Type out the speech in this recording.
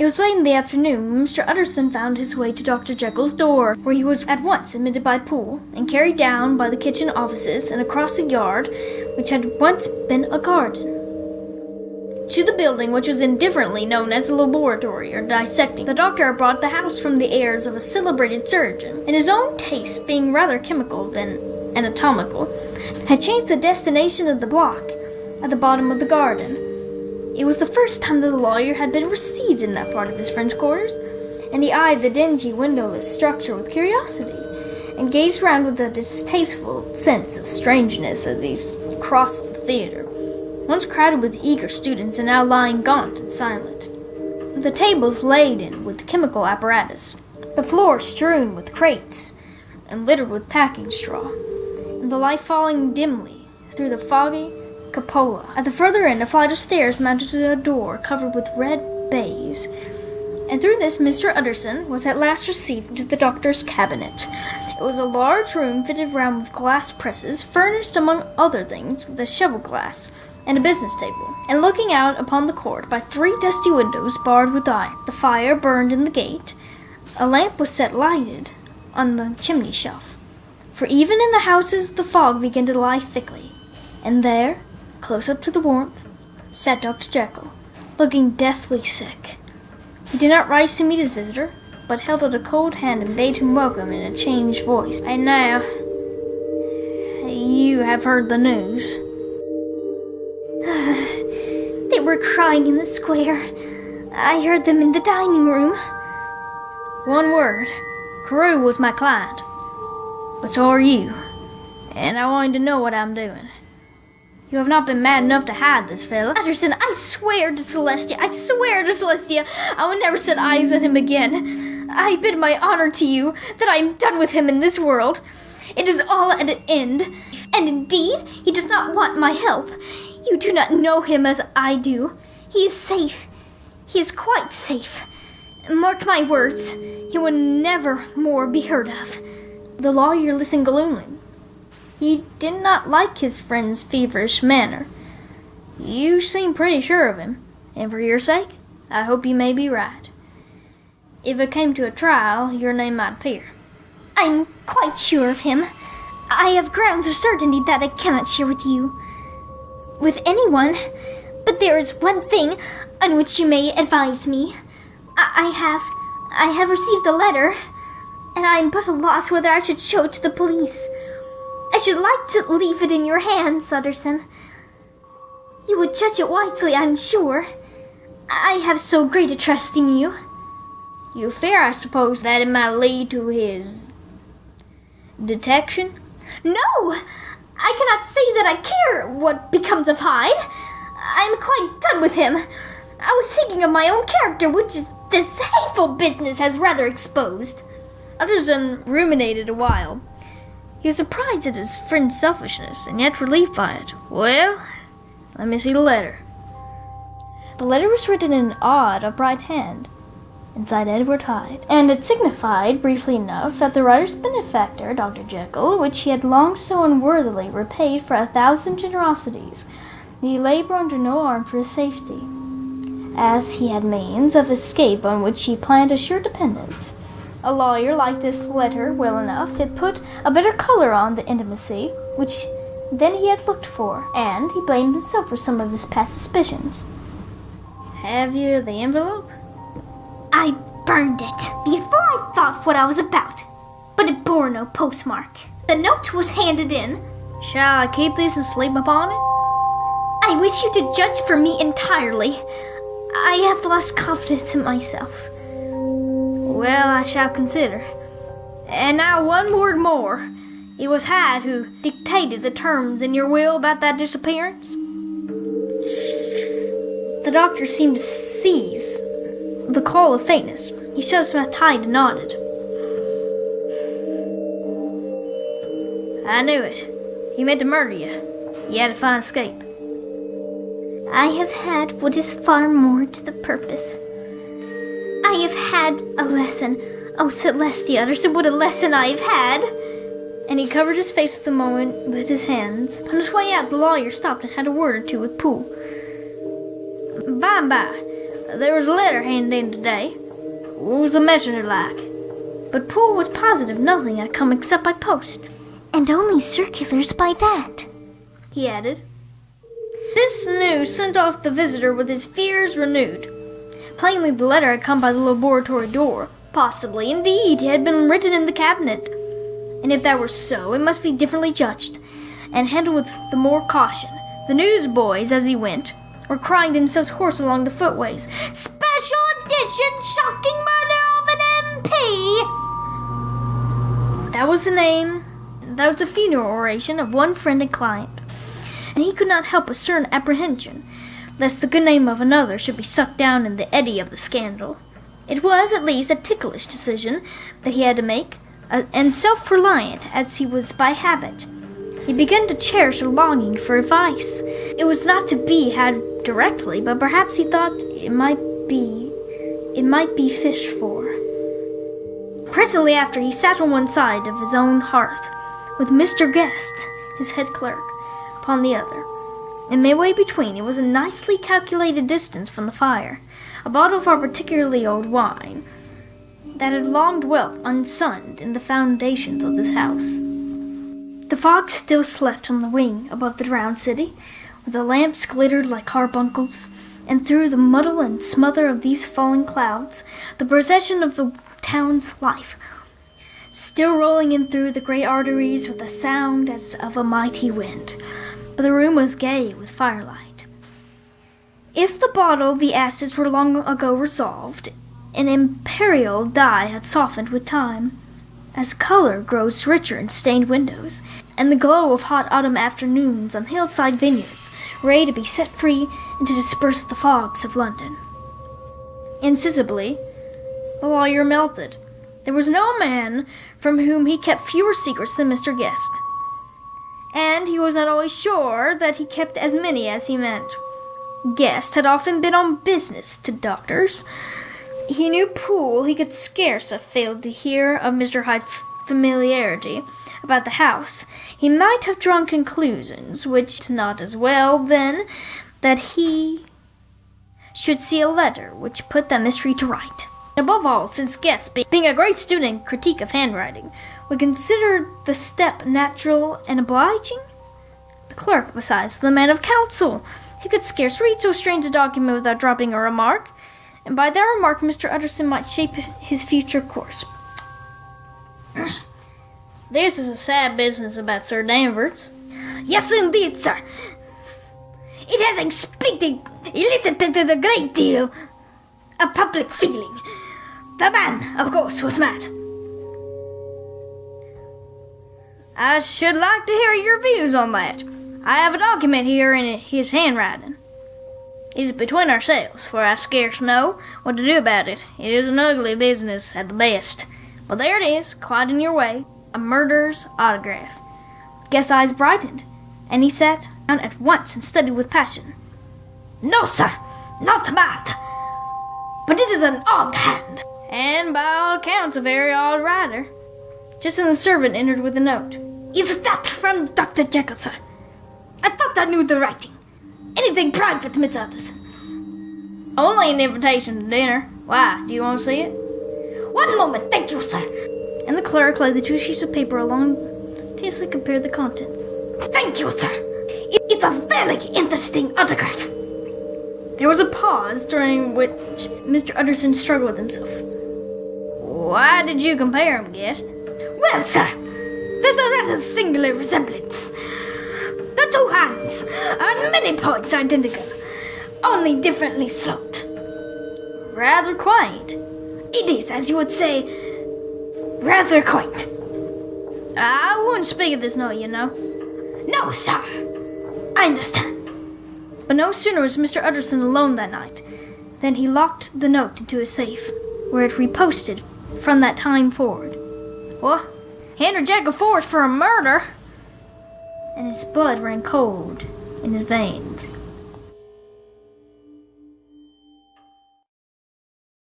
was late in the afternoon when Mr. Utterson found his way to Dr. Jekyll's door, where he was at once admitted by Poole and carried down by the kitchen offices and across a yard which had once been a garden, to the building which was indifferently known as the laboratory or dissecting. The doctor had brought the house from the heirs of a celebrated surgeon, and his own taste, being rather chemical than anatomical, had changed the destination of the block at the bottom of the garden. It was the first time that the lawyer had been received in that part of his friend's quarters, and he eyed the dingy, windowless structure with curiosity, and gazed round with a distasteful sense of strangeness as he crossed the theater, once crowded with eager students and now lying gaunt and silent. The tables laden with chemical apparatus, the floor strewn with crates and littered with packing straw, and the light falling dimly through the foggy cupola. At the further end, a flight of stairs mounted to a door covered with red baize, and through this Mr. Utterson was at last received into the doctor's cabinet. It was a large room fitted round with glass presses, furnished among other things with a cheval glass and a business table, and looking out upon the court by 3 dusty windows barred with iron. The fire burned in the grate. A lamp was set lighted on the chimney shelf, for even in the houses the fog began to lie thickly, and there, close up to the warmth, sat Dr. Jekyll, looking deathly sick. He did not rise to meet his visitor, but held out a cold hand and bade him welcome in a changed voice. "And now, you have heard the news." They were crying in the square. I heard them in the dining room. One word. Carew was my client, but so are you, and I want to know what I'm doing. You have not been mad enough to hide this fellow. Utterson, I swear to Celestia, I will never set eyes on him again. I bid my honor to you that I am done with him in this world. It is all at an end, and indeed he does not want my help. You do not know him as I do. He is safe. He is quite safe. Mark my words, he will never more be heard of. The lawyer listened gloomily. He did not like his friend's feverish manner. You seem pretty sure of him, and for your sake, I hope you may be right. If it came to a trial, your name might appear. I'm quite sure of him. I have grounds of certainty that I cannot share with you, with anyone, but there is one thing on which you may advise me. I have received a letter, and I am but a loss whether I should show it to the police. I should like to leave it in your hands, Utterson. You would judge it wisely, I'm sure. I have so great a trust in you. You fear, I suppose, that it might lead to his detection? No! I cannot say that I care what becomes of Hyde. I am quite done with him. I was thinking of my own character, which this hateful business has rather exposed. Utterson ruminated a while. He was surprised at his friend's selfishness, and yet relieved by it. Well, let me see the letter. The letter was written in an odd, upright hand, inside Edward Hyde, and it signified, briefly enough, that the writer's benefactor, Dr. Jekyll, which he had long so unworthily repaid for 1,000 generosities, need labor under no arm for his safety, as he had means of escape on which he planned a sure dependence. A lawyer liked this letter well enough. It put a better color on the intimacy which then he had looked for, and he blamed himself for some of his past suspicions. Have you the envelope? I burned it before I thought what I was about, but it bore no postmark. The note was handed in. Shall I keep this and sleep upon it? I wish you to judge for me entirely. I have lost confidence in myself. Well, I shall consider. And now one word more. It was Hyde who dictated the terms in your will about that disappearance? The doctor seemed to seize the call of faintness. He shut his mouth tight and nodded. I knew it. He meant to murder you. You had a fine escape. I have had what is far more to the purpose. I have had a lesson. Oh, Celestia Utterson, what a lesson I have had! And he covered his face with a moment with his hands. On his way out, the lawyer stopped and had a word or two with Poole. By and by, There was a letter handed in today. What was the messenger like? But Poole was positive nothing had come except by post. And only circulars by that, he added. This news sent off the visitor with his fears renewed. Plainly the letter had come by the laboratory door. Possibly, indeed, it had been written in the cabinet. And if that were so, it must be differently judged, and handled with the more caution. The newsboys, as he went, were crying themselves hoarse along the footways. "Special edition! Shocking murder of an MP!" That was the name. That was the funeral oration of one friend and client. And he could not help a certain apprehension, lest the good name of another should be sucked down in the eddy of the scandal. It was, at least, a ticklish decision that he had to make, and self-reliant as he was by habit. He began to cherish a longing for advice. It was not to be had directly, but perhaps he thought it might be fished for. Presently after, he sat on one side of his own hearth, with Mr. Guest, his head clerk, upon the other, and midway between it was a nicely calculated distance from the fire, a bottle of our particularly old wine, that had long dwelt unsunned in the foundations of this house. The fog still slept on the wing above the drowned city, where the lamps glittered like carbuncles, and through the muddle and smother of these falling clouds, the procession of the town's life, still rolling in through the great arteries with a sound as of a mighty wind. But the room was gay with firelight. If the bottle the acids were long ago resolved, an imperial dye had softened with time, as color grows richer in stained windows, and the glow of hot autumn afternoons on hillside vineyards, ready to be set free and to disperse the fogs of London. Insensibly, the lawyer melted. There was no man from whom he kept fewer secrets than Mr. Guest, and he was not always sure that he kept as many as he meant. Guest had often been on business to doctors. He knew Poole. He could scarce have failed to hear of Mr. Hyde's familiarity about the house. He might have drawn conclusions, which not as well, then, that he should see a letter which put that mystery to right. Above all, since Guest, being a great student in critique of handwriting, would consider the step natural and obliging. The clerk, besides, was a man of counsel. He could scarce read so strange a document without dropping a remark, and by that remark Mr. Utterson might shape his future course. This is a sad business about Sir Danvers. Yes, indeed, sir. It has elicited a great deal of public feeling. The man, of course, was mad. I should like to hear your views on that. I have a document here in his handwriting. It is between ourselves, for I scarce know what to do about it. It is an ugly business at the best. But there it is, quite in your way, a murderer's autograph. Guest's eyes brightened, and he sat down at once and studied with passion. No, sir, not bad. But it is an odd hand. And by all accounts a very odd writer. Just then the servant entered with a note. Is that from Dr. Jekyll, sir? I thought I knew the writing. Anything private, Miss Utterson? Only an invitation to dinner. Why, do you want to see it? 1 moment, thank you, sir. And the clerk laid the 2 sheets of paper along, tastefully compared the contents. Thank you, sir. It's a very interesting autograph. There was a pause, during which Mr. Utterson struggled with himself. Why did you compare him, Guest? Well, sir, there's a rather singular resemblance. The 2 hands are at many points identical, only differently sloped. Rather quaint. It is, as you would say, rather quaint. I wouldn't speak of this note, you know. No, sir. I understand. But no sooner was Mr. Utterson alone that night than he locked the note into his safe, where it reposted from that time forward. What? Henry Jekyll forged for a murder? And his blood ran cold in his veins.